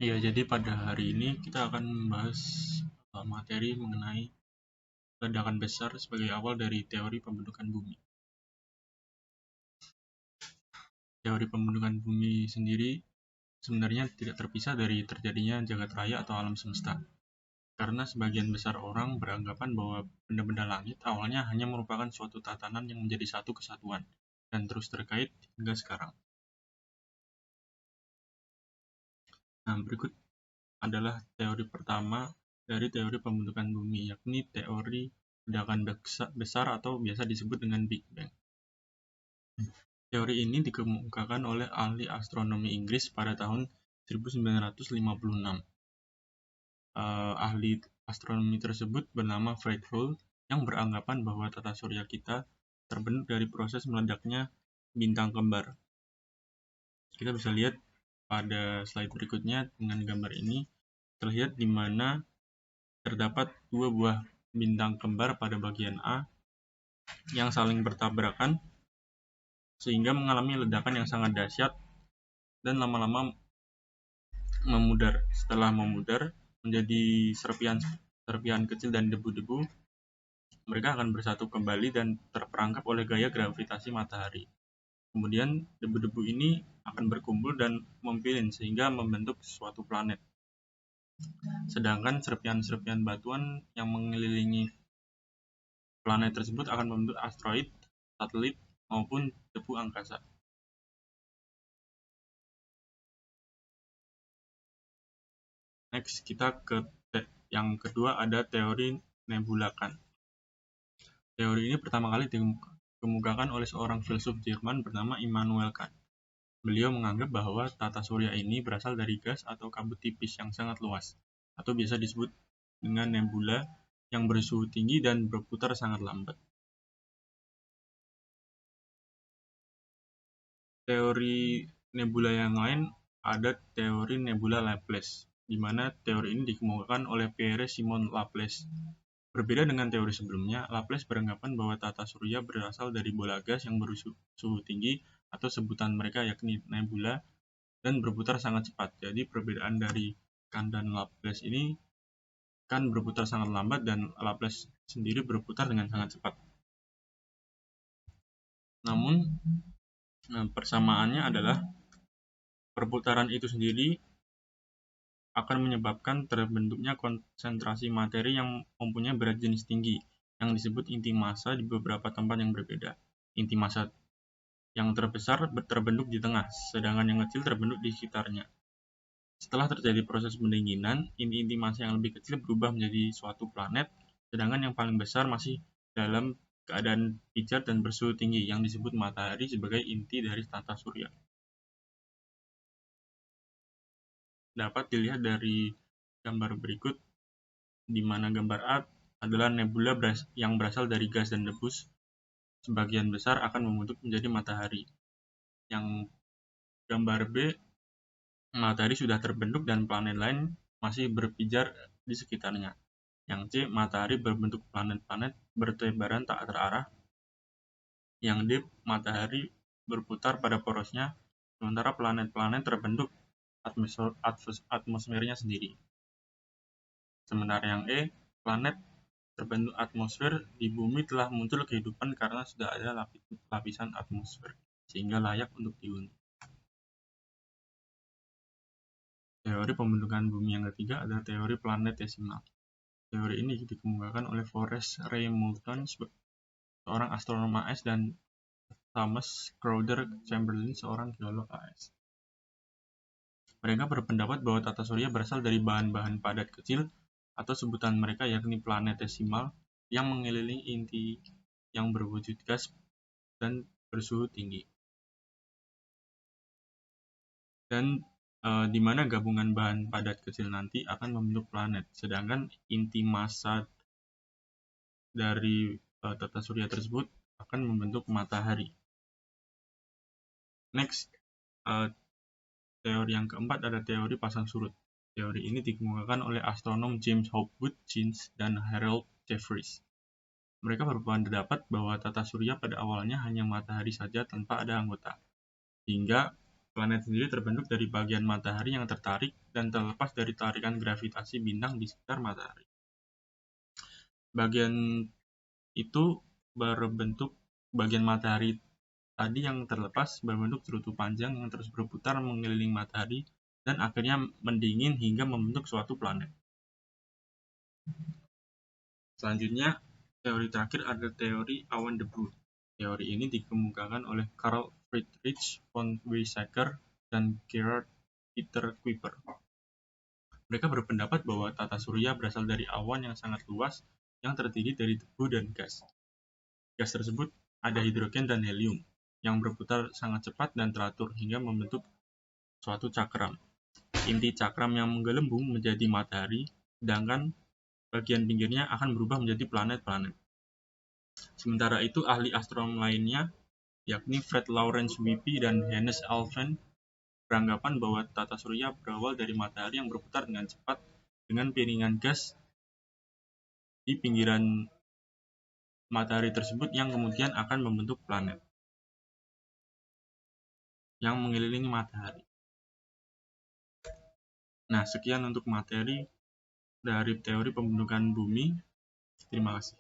Ya, jadi pada hari ini kita akan membahas materi mengenai ledakan besar sebagai awal dari teori pembentukan bumi. Teori pembentukan bumi sendiri sebenarnya tidak terpisah dari terjadinya jagat raya atau alam semesta. Karena sebagian besar orang beranggapan bahwa benda-benda langit awalnya hanya merupakan suatu tatanan yang menjadi satu kesatuan dan terus terkait hingga sekarang. Nah, berikut adalah teori pertama dari teori pembentukan bumi, yakni teori ledakan besar atau biasa disebut dengan Big Bang. Teori ini dikemukakan oleh ahli astronomi Inggris pada tahun 1956. Ahli astronomi tersebut bernama Fred Hoyle yang beranggapan bahwa tata surya kita terbentuk dari proses meledaknya bintang kembar. Kita bisa lihat pada slide berikutnya dengan gambar ini terlihat di mana terdapat dua buah bintang kembar pada bagian A yang saling bertabrakan sehingga mengalami ledakan yang sangat dahsyat dan lama-lama memudar. Setelah memudar menjadi serpihan kecil dan debu-debu, mereka akan bersatu kembali dan terperangkap oleh gaya gravitasi matahari. Kemudian debu-debu ini akan berkumpul dan mempilin sehingga membentuk suatu planet. Sedangkan serpihan-serpihan batuan yang mengelilingi planet tersebut akan membentuk asteroid, satelit, maupun debu angkasa. Next, kita ke yang kedua ada teori nebulakan. Teori ini pertama kali dikemukakan oleh seorang filsuf Jerman bernama Immanuel Kant. Beliau menganggap bahwa tata surya ini berasal dari gas atau kabut tipis yang sangat luas, atau biasa disebut dengan nebula yang bersuhu tinggi dan berputar sangat lambat. Teori nebula yang lain ada teori nebula Laplace, di mana teori ini dikemukakan oleh Pierre-Simon Laplace. Berbeda dengan teori sebelumnya, Laplace beranggapan bahwa tata surya berasal dari bola gas yang bersuhu tinggi atau sebutan mereka yakni nebula dan berputar sangat cepat. Jadi perbedaan dari Kant dan Laplace ini, Kant berputar sangat lambat dan Laplace sendiri berputar dengan sangat cepat. Namun persamaannya adalah perputaran itu sendiri akan menyebabkan terbentuknya konsentrasi materi yang mempunyai berat jenis tinggi, yang disebut inti massa di beberapa tempat yang berbeda. Inti massa yang terbesar terbentuk di tengah, sedangkan yang kecil terbentuk di sekitarnya. Setelah terjadi proses pendinginan, inti-inti massa yang lebih kecil berubah menjadi suatu planet, sedangkan yang paling besar masih dalam keadaan pijar dan bersuhu tinggi, yang disebut matahari sebagai inti dari tata surya. Dapat dilihat dari gambar berikut, di mana gambar A adalah nebula yang berasal dari gas dan debu, sebagian besar akan membentuk menjadi matahari. Yang gambar B, matahari sudah terbentuk dan planet lain masih berpijar di sekitarnya. Yang C, matahari berbentuk planet-planet bertebaran tak terarah. Yang D, matahari berputar pada porosnya, sementara planet-planet terbentuk atmosfernya sendiri. Sementara yang E, planet terbentuk atmosfer, di bumi telah muncul kehidupan karena sudah ada lapisan atmosfer, sehingga layak untuk dihuni. Teori pembentukan bumi yang ketiga adalah teori planetesimal. Teori ini dikemukakan oleh Forrest Ray Moulton, seorang astronom AS, dan Thomas Crowder Chamberlain, seorang geolog AS. Mereka berpendapat bahwa tata surya berasal dari bahan-bahan padat kecil, atau sebutan mereka yakni planetesimal, yang mengelilingi inti yang berwujud gas dan bersuhu tinggi. Dan di mana gabungan bahan padat kecil nanti akan membentuk planet, sedangkan inti massa dari tata surya tersebut akan membentuk matahari. Next, teori yang keempat ada teori pasang surut. Teori ini dikemukakan oleh astronom James Hopwood Jines dan Harold Jeffreys. Mereka berpendapat bahwa tata surya pada awalnya hanya matahari saja tanpa ada anggota, hingga Planet sendiri terbentuk dari bagian matahari yang tertarik dan terlepas dari tarikan gravitasi bintang di sekitar matahari. Bagian itu berbentuk bagian matahari tadi yang terlepas berbentuk cerutu panjang yang terus berputar mengelilingi matahari dan akhirnya mendingin hingga membentuk suatu planet. Selanjutnya, teori terakhir adalah teori awan debu. Teori ini dikemukakan oleh Carl Friedrich von Weizsäcker dan Gerhard Peter Kuiper. Mereka berpendapat bahwa tata surya berasal dari awan yang sangat luas yang terdiri dari debu dan gas. Gas tersebut ada hidrogen dan helium yang berputar sangat cepat dan teratur hingga membentuk suatu cakram. Inti cakram yang menggelembung menjadi matahari, sedangkan bagian pinggirnya akan berubah menjadi planet-planet. Sementara itu, ahli astronom lainnya, yakni Fred Lawrence Whoopi dan Hannes Alfvén, beranggapan bahwa tata surya berawal dari matahari yang berputar dengan cepat dengan piringan gas di pinggiran matahari tersebut yang kemudian akan membentuk planet yang mengelilingi matahari. Nah, sekian untuk materi dari teori pembentukan bumi. Terima kasih.